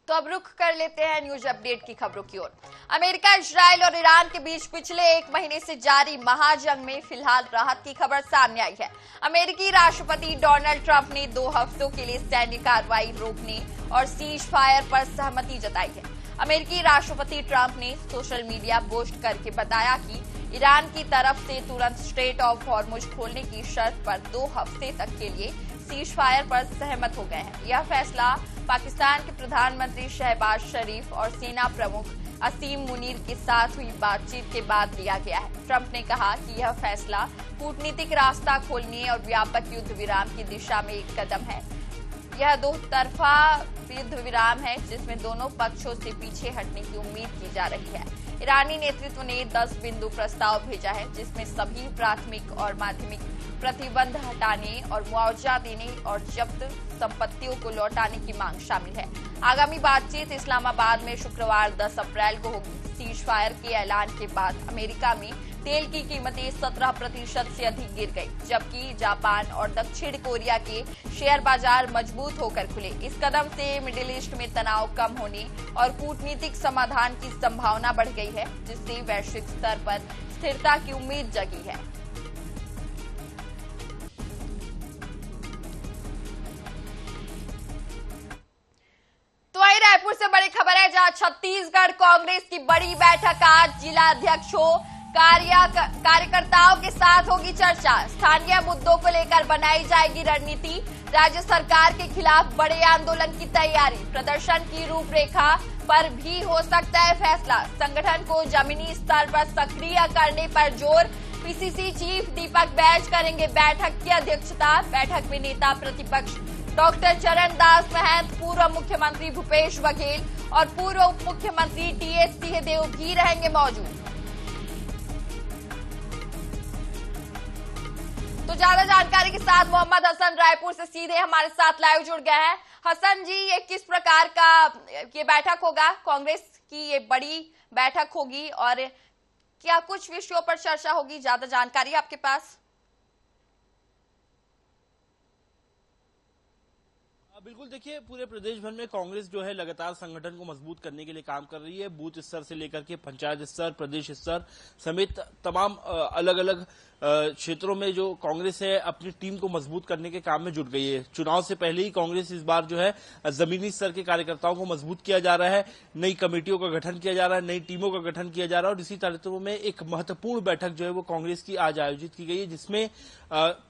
तो अब रुख कर लेते हैं न्यूज अपडेट की खबरों की ओर। अमेरिका, इजराइल और ईरान के बीच पिछले 1 महीने से जारी महाजंग में फिलहाल राहत की खबर सामने आई है। अमेरिकी राष्ट्रपति डोनाल्ड ट्रंप ने 2 हफ्तों के लिए सैन्य कार्रवाई रोकने और सीज फायर पर सहमति जताई है। अमेरिकी राष्ट्रपति ट्रंप ने सोशल मीडिया पोस्ट करके बताया कि ईरान की तरफ से तुरंत स्ट्रेट ऑफ हॉर्मुज खोलने की शर्त पर 2 हफ्ते तक के लिए सीज फायर पर सहमत हो गए हैं। यह फैसला पाकिस्तान के प्रधानमंत्री शहबाज शरीफ और सेना प्रमुख असीम मुनीर के साथ हुई बातचीत के बाद लिया गया है। ट्रंप ने कहा कि यह फैसला कूटनीतिक रास्ता खोलने और व्यापक युद्ध विराम की दिशा में एक कदम है। यह 2 तरफा युद्ध विराम है जिसमें दोनों पक्षों से पीछे हटने की उम्मीद की जा रही है। ईरानी नेतृत्व ने 10 बिंदु प्रस्ताव भेजा है जिसमें सभी प्राथमिक और माध्यमिक प्रतिबंध हटाने और मुआवजा देने और जब्त संपत्तियों को लौटाने की मांग शामिल है। आगामी बातचीत इस्लामाबाद में शुक्रवार 10 अप्रैल को होगी। सीज फायर के ऐलान के बाद अमेरिका में तेल की कीमतें 17% से अधिक गिर गई, जबकि जापान और दक्षिण कोरिया के शेयर बाजार मजबूत होकर खुले। इस कदम से मिडिल ईस्ट में तनाव कम होने और कूटनीतिक समाधान की संभावना बढ़ गई है, जिससे वैश्विक स्तर पर स्थिरता की उम्मीद जगी है। तो वहीं रायपुर से बड़ी खबर है, जहां छत्तीसगढ़ कांग्रेस की बड़ी बैठक आज जिला अध्यक्षों कार्यकर्ताओं के साथ होगी चर्चा। स्थानीय मुद्दों को लेकर बनाई जाएगी रणनीति। राज्य सरकार के खिलाफ बड़े आंदोलन की तैयारी। प्रदर्शन की रूपरेखा पर भी हो सकता है फैसला। संगठन को जमीनी स्तर पर सक्रिय करने पर जोर। पीसीसी चीफ दीपक बैज करेंगे बैठक की अध्यक्षता। बैठक में नेता प्रतिपक्ष डॉक्टर चरणदास महंत, पूर्व मुख्यमंत्री भूपेश बघेल और पूर्व उप मुख्यमंत्री टीएस सिंहदेव भी रहेंगे मौजूद। तो ज्यादा जानकारी के साथ मोहम्मद हसन रायपुर से सीधे हमारे साथ लाइव जुड़ गए हैं। हसन जी, ये किस प्रकार का ये बैठक होगा? कांग्रेस की ये बड़ी बैठक होगी और क्या कुछ विषयों पर चर्चा होगी? ज्यादा जानकारी आपके पास? बिल्कुल, देखिए, पूरे प्रदेश भर में कांग्रेस जो है लगातार संगठन को मजबूत करने के लिए काम कर रही है। बूथ स्तर से लेकर के पंचायत स्तर, प्रदेश स्तर समेत तमाम अलग अलग क्षेत्रों में जो कांग्रेस है अपनी टीम को मजबूत करने के काम में जुट गई है। चुनाव से पहले ही कांग्रेस इस बार जो है जमीनी स्तर के कार्यकर्ताओं को मजबूत किया जा रहा है, नई कमेटियों का गठन किया जा रहा है, नई टीमों का गठन किया जा रहा है और इसी तरह में एक महत्वपूर्ण बैठक जो है वो कांग्रेस की आज आयोजित की गई है, जिसमें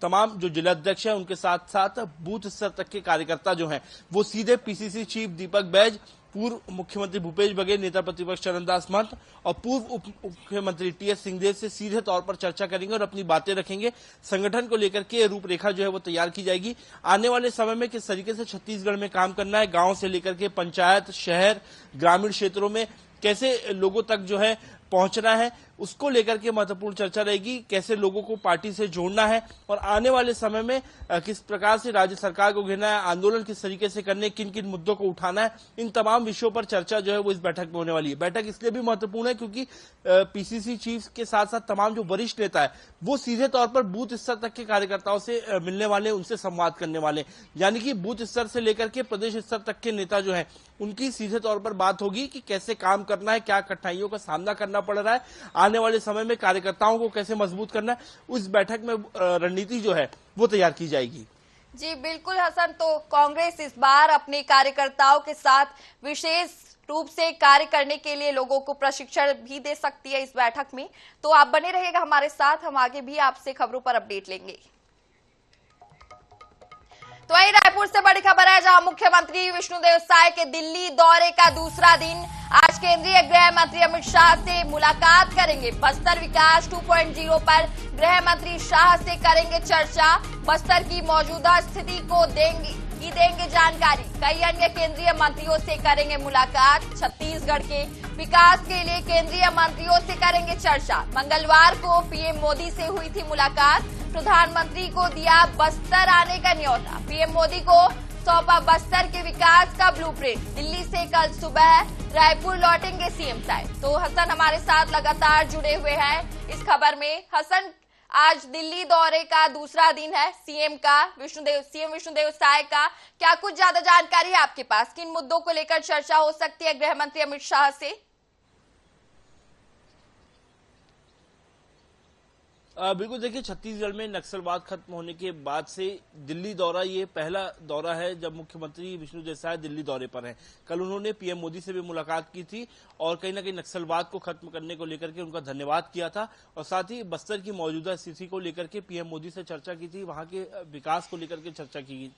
तमाम जो जिलाध्यक्ष है उनके साथ साथ बूथ स्तर तक के कार्यकर्ता जो हैं वो सीधे पीसीसी चीफ दीपक बैज, पूर्व मुख्यमंत्री भूपेश बघेल, नेता प्रतिपक्ष चरणदास महंत और पूर्व उप मुख्यमंत्री टीएस सिंहदेव से सीधे तौर पर चर्चा करेंगे और अपनी बातें रखेंगे। संगठन को लेकर के रूपरेखा जो है वो तैयार की जाएगी। आने वाले समय में किस तरीके से छत्तीसगढ़ में काम करना है, गांव से लेकर के पंचायत, शहर, ग्रामीण क्षेत्रों में कैसे लोगों तक जो है पहुंचना है, उसको लेकर के महत्वपूर्ण चर्चा रहेगी। कैसे लोगों को पार्टी से जोड़ना है और आने वाले समय में किस प्रकार से राज्य सरकार को घेरना है, आंदोलन किस तरीके से करने, किन किन मुद्दों को उठाना है, इन तमाम विषयों पर चर्चा जो है वो इस बैठक में होने वाली है। बैठक इसलिए भी महत्वपूर्ण है क्योंकि पीसीसी चीफ के साथ साथ तमाम जो वरिष्ठ नेता है वो सीधे तौर पर बूथ स्तर तक के कार्यकर्ताओं से मिलने वाले, उनसे संवाद करने वाले, यानी कि बूथ स्तर से लेकर के प्रदेश स्तर तक के नेता जो है उनकी सीधे तौर पर बात होगी कि कैसे काम करना है, क्या कठिनाइयों का सामना करना पड़ रहा है, आने वाले समय में कार्यकर्ताओं को कैसे मजबूत करना है। उस बैठक में रणनीति जो है वो तैयार की जाएगी। जी बिल्कुल हसन, तो कांग्रेस इस बार अपने कार्यकर्ताओं के साथ विशेष रूप से कार्य करने के लिए लोगों को प्रशिक्षण भी दे सकती है इस बैठक में। तो आप बने रहिएगा हमारे साथ, हम आगे भी आपसे खबरों पर अपडेट लेंगे। तो वहीं रायपुर से बड़ी खबर है, जहां मुख्यमंत्री विष्णुदेव साय के दिल्ली दौरे का दूसरा दिन। आज केंद्रीय गृह मंत्री अमित शाह से मुलाकात करेंगे। बस्तर विकास 2.0 पर गृह मंत्री शाह से करेंगे चर्चा। बस्तर की मौजूदा स्थिति को देंगे जानकारी। कई अन्य केंद्रीय मंत्रियों से करेंगे मुलाकात। छत्तीसगढ़ के विकास के लिए केंद्रीय मंत्रियों से करेंगे चर्चा। मंगलवार को पीएम मोदी से हुई थी मुलाकात। प्रधानमंत्री को दिया बस्तर आने का न्योता। पीएम मोदी को सौंपा बस्तर के विकास का ब्लूप्रिंट। दिल्ली से कल सुबह रायपुर लौटेंगे सीएम साहब। तो हसन हमारे साथ लगातार जुड़े हुए हैं इस खबर में। हसन, आज दिल्ली दौरे का दूसरा दिन है सीएम विष्णुदेव साय का। क्या कुछ ज्यादा जानकारी है आपके पास? किन मुद्दों को लेकर चर्चा हो सकती है गृह मंत्री अमित शाह से? बिल्कुल, देखिए छत्तीसगढ़ में नक्सलवाद खत्म होने के बाद से दिल्ली दौरा ये पहला दौरा है जब मुख्यमंत्री विष्णुदेव साय दिल्ली दौरे पर हैं। कल उन्होंने पीएम मोदी से भी मुलाकात की थी और कहीं ना कहीं नक्सलवाद को खत्म करने को लेकर के उनका धन्यवाद किया था और साथ ही बस्तर की मौजूदा स्थिति को लेकर के पीएम मोदी से चर्चा की थी, वहां के विकास को लेकर के चर्चा की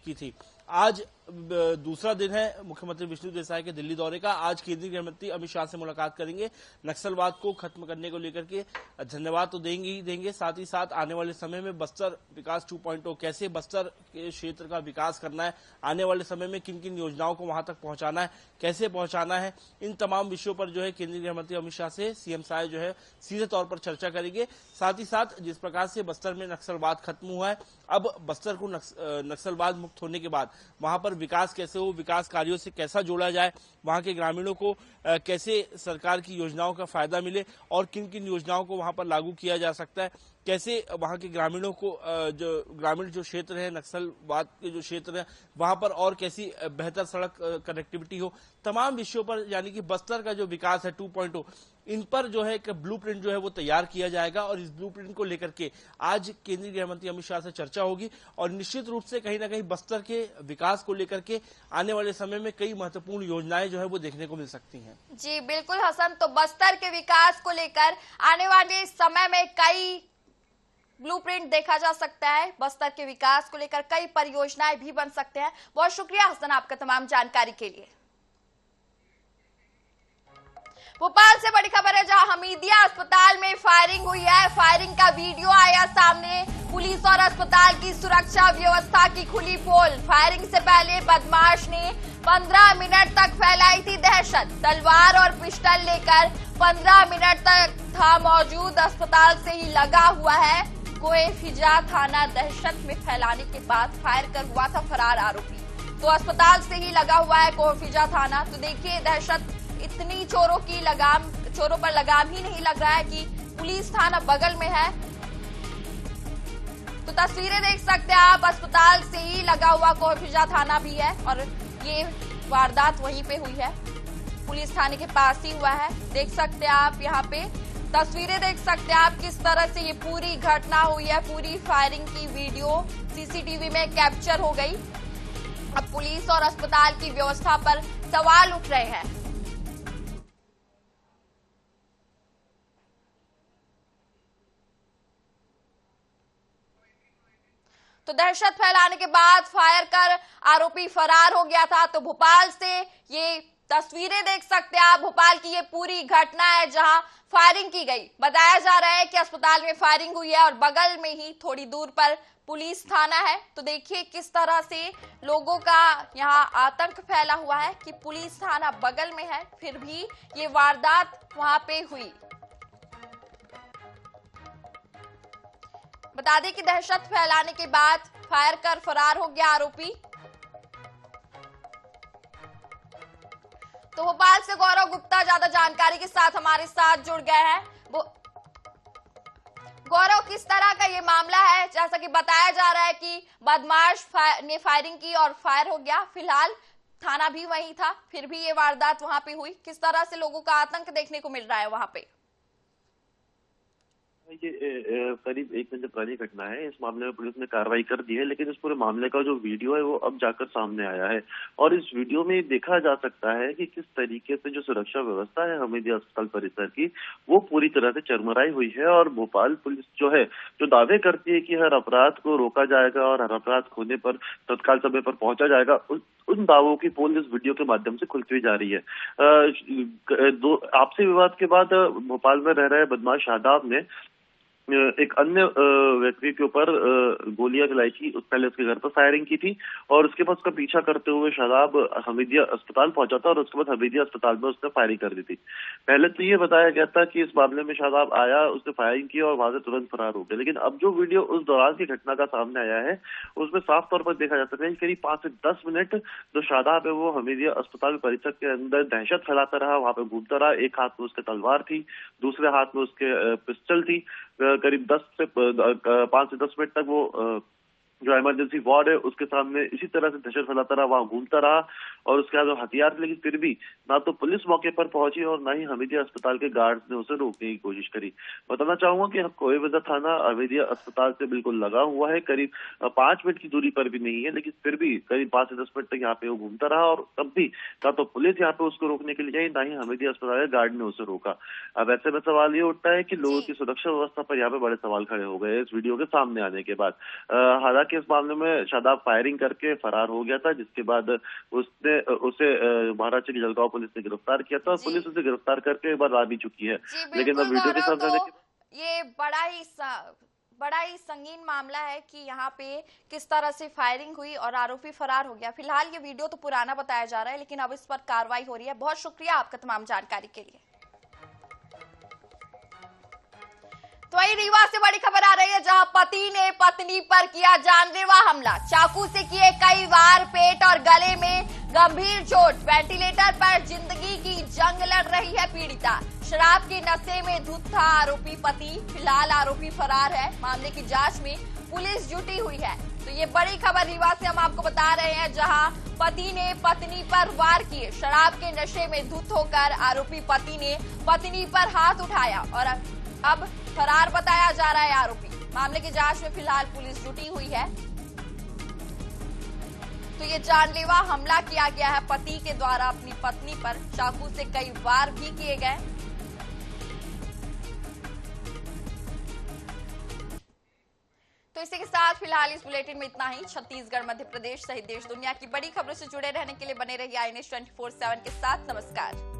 थी। आज दूसरा दिन है मुख्यमंत्री विष्णुदेव साय के दिल्ली दौरे का। आज केंद्रीय गृह मंत्री अमित शाह से मुलाकात करेंगे, नक्सलवाद को खत्म करने को लेकर के धन्यवाद तो देंगे ही देंगे, साथ ही साथ आने वाले समय में बस्तर विकास 2.0 कैसे बस्तर के क्षेत्र का विकास करना है, आने वाले समय में किन किन योजनाओं को वहां तक पहुंचाना है, कैसे पहुंचाना है, इन तमाम विषयों पर जो है केंद्रीय गृह मंत्री अमित शाह से सीएम साय जो है सीधे तौर पर चर्चा करेंगे। साथ ही साथ जिस प्रकार से बस्तर में नक्सलवाद खत्म हुआ है, अब बस्तर को नक्सलवाद मुक्त होने के बाद वहां पर विकास कैसे हो, विकास कार्यों से कैसा जोड़ा जाए, वहां के ग्रामीणों को कैसे सरकार की योजनाओं का फायदा मिले और किन किन योजनाओं को वहां पर लागू किया जा सकता है, कैसे वहां के ग्रामीणों को जो ग्रामीण जो क्षेत्र है, नक्सलवाद के जो क्षेत्र है, वहां पर और कैसी बेहतर सड़क कनेक्टिविटी हो, तमाम विषयों पर यानी कि बस्तर का जो विकास है 2.0 इन पर जो है एक ब्लूप्रिंट जो है वो तैयार किया जाएगा और इस ब्लूप्रिंट को लेकर के आज केंद्रीय गृह मंत्री अमित शाह से चर्चा होगी और निश्चित रूप से कहीं ना कहीं बस्तर के विकास को लेकर के आने वाले समय में कई महत्वपूर्ण योजनाएं जो है वो देखने को मिल सकती हैं। जी बिल्कुल हसन, तो बस्तर के विकास को लेकर आने वाले समय में कई ब्लूप्रिंट देखा जा सकता है, बस्तर के विकास को लेकर कई परियोजनाएं भी बन सकते हैं। बहुत शुक्रिया हसन आपका तमाम जानकारी के लिए। भोपाल से बड़ी खबर है जहां हमीदिया अस्पताल में फायरिंग हुई है। फायरिंग का वीडियो आया सामने। पुलिस और अस्पताल की सुरक्षा व्यवस्था की खुली पोल। फायरिंग से पहले बदमाश ने 15 मिनट तक फैलाई थी दहशत। तलवार और पिस्टल लेकर 15 मिनट तक था मौजूद। अस्पताल से ही लगा हुआ है कोएफिजा थाना। दहशत में फैलाने के बाद फायर कर हुआ था फरार आरोपी। तो अस्पताल से ही लगा हुआ है कोएफिजा थाना। तो देखिए दहशत, इतनी चोरों पर लगाम ही नहीं लग रहा है कि पुलिस थाना बगल में है। तो तस्वीरें देख सकते हैं आप, अस्पताल से ही लगा हुआ कोएफिजा थाना भी है और ये वारदात वहीं पे हुई है, पुलिस थाने के पास ही हुआ है। देख सकते हैं आप यहाँ पे तस्वीरें देख सकते हैं आप किस तरह से ये पूरी घटना हुई है। पूरी फायरिंग की वीडियो सीसीटीवी में कैप्चर हो गई। अब पुलिस और अस्पताल की व्यवस्था पर सवाल उठ रहे हैं। तो दहशत फैलाने के बाद फायर कर आरोपी फरार हो गया था। तो भोपाल से ये तस्वीरें देख सकते हैं आप, भोपाल की ये पूरी घटना है जहां फायरिंग की गई। बताया जा रहा है कि अस्पताल में फायरिंग हुई है और बगल में ही थोड़ी दूर पर पुलिस थाना है। तो देखिए किस तरह से लोगों का यहां आतंक फैला हुआ है कि पुलिस थाना बगल में है, फिर भी ये वारदात वहां पे हुई। बता दें कि दहशत फैलाने के बाद फायर कर फरार हो गया आरोपी। तो भोपाल से गौरव गुप्ता ज्यादा जानकारी के साथ हमारे साथ जुड़ गए हैं। गौरव, किस तरह का ये मामला है? जैसा कि बताया जा रहा है कि बदमाश ने फायरिंग की और फायर हो गया। फिलहाल थाना भी वहीं था, फिर भी ये वारदात वहां पे हुई। किस तरह से लोगों का आतंक देखने को मिल रहा है वहां पे? ये करीब 1 महीने पुरानी घटना है। इस मामले में पुलिस ने कार्रवाई कर दी है, लेकिन इस पूरे मामले का जो वीडियो है वो अब जाकर सामने आया है और इस वीडियो में देखा जा सकता है कि किस तरीके से जो सुरक्षा व्यवस्था है हमीदिया अस्पताल परिसर की वो पूरी तरह से चरमराई हुई है। और भोपाल पुलिस जो है जो दावे करती है कि हर अपराध को रोका जाएगा और हर अपराध होने पर तत्काल समय पर पहुंचा जाएगा, उन दावों की पोल इस वीडियो के माध्यम से खुलती हुई जा रही है। आपसी विवाद के बाद भोपाल में रह रहे बदमाश शादाब ने एक अन्य व्यक्ति के ऊपर गोलियां चलाई थी। पहले उसके घर पर फायरिंग की थी और उसके बाद उसका पीछा करते हुए शादाब हमीदिया अस्पताल पहुंचा था और उसके बाद हमीदिया अस्पताल में उसने फायरिंग कर दी थी। पहले तो ये बताया गया था कि इस मामले में शादाब आया, उसने फायरिंग की और वहां से तुरंत फरार हो गया, लेकिन अब जो वीडियो उस दौरान की घटना का सामने आया है उसमें साफ तौर पर देखा जा सकता है कि करीब 5 से 10 मिनट जो शादाब है वो हमीदिया अस्पताल परिसर के अंदर दहशत फैलाता रहा, वहां पे घूमता रहा। एक हाथ में उसके तलवार थी, दूसरे हाथ में उसके पिस्टल थी। करीब 5 से 10 मिनट तक वो जो इमरजेंसी वार्ड है उसके सामने इसी तरह से दहशत फैलाता रहा, वहां घूमता रहा और उसके बाद हथियार थे, लेकिन फिर भी ना तो पुलिस मौके पर पहुंची और ना ही हमीदिया अस्पताल के गार्ड्स ने उसे रोकने की कोशिश करी। बताना चाहूंगा कि कोईवजह थाना हमीदिया अस्पताल से बिल्कुल लगा हुआ है, करीब 5 मिनट की दूरी पर भी नहीं है, लेकिन फिर भी करीब 5 से 10 मिनट तक यहाँ पे वो घूमता रहा और तब भी ना तो पुलिस यहाँ पे उसको रोकने के लिए आई, ना ही हमीदिया अस्पताल के गार्ड ने उसे रोका। अब ऐसे में सवाल ये उठता है कि लोगों की सुरक्षा व्यवस्था पर यहाँ पे बड़े सवाल खड़े हो गए इस वीडियो के सामने आने के बाद। हालांकि इस मामले में शादाब फायरिंग करके फरार हो गया था, जिसके बाद उसे महाराष्ट्र की जलगांव पुलिस ने गिरफ्तार किया था और पुलिस उसे गिरफ्तार करके एक बार आ भी चुकी है। लेकिन अब वीडियो के सामने ये बड़ा ही संगीन मामला है कि यहाँ पे किस तरह से फायरिंग हुई और आरोपी फरार हो गया। फिलहाल ये वीडियो तो पुराना बताया जा रहा है, लेकिन अब इस पर कार्रवाई हो रही है। बहुत शुक्रिया आपका तमाम जानकारी के लिए। तो वही रीवा से बड़ी खबर आ रही है, जहां पति ने पत्नी पर किया जानलेवा हमला, चाकू से किए कई वार, पेट और गले में गंभीर चोट, वेंटिलेटर पर जिंदगी की जंग लड़ रही है पीड़िता। शराब के नशे में धुत था आरोपी पति, फिलहाल आरोपी फरार है। मामले की जांच में पुलिस जुटी हुई है। तो ये बड़ी खबर रीवा से हम आपको बता रहे हैं, जहां पति ने पत्नी पर वार किए। शराब के नशे में धुत होकर आरोपी पति ने पत्नी पर हाथ उठाया और अब फरार बताया जा रहा है आरोपी। मामले की जांच में फिलहाल पुलिस जुटी हुई है। तो ये जानलेवा हमला किया गया है पति के द्वारा अपनी पत्नी पर, चाकू से कई वार भी किए गए। तो इसी के साथ फिलहाल इस बुलेटिन में इतना ही। छत्तीसगढ़, मध्य प्रदेश सहित देश दुनिया की बड़ी खबरों से जुड़े रहने के लिए बने रहिए आई न्यूज़ 24/7 के साथ। नमस्कार।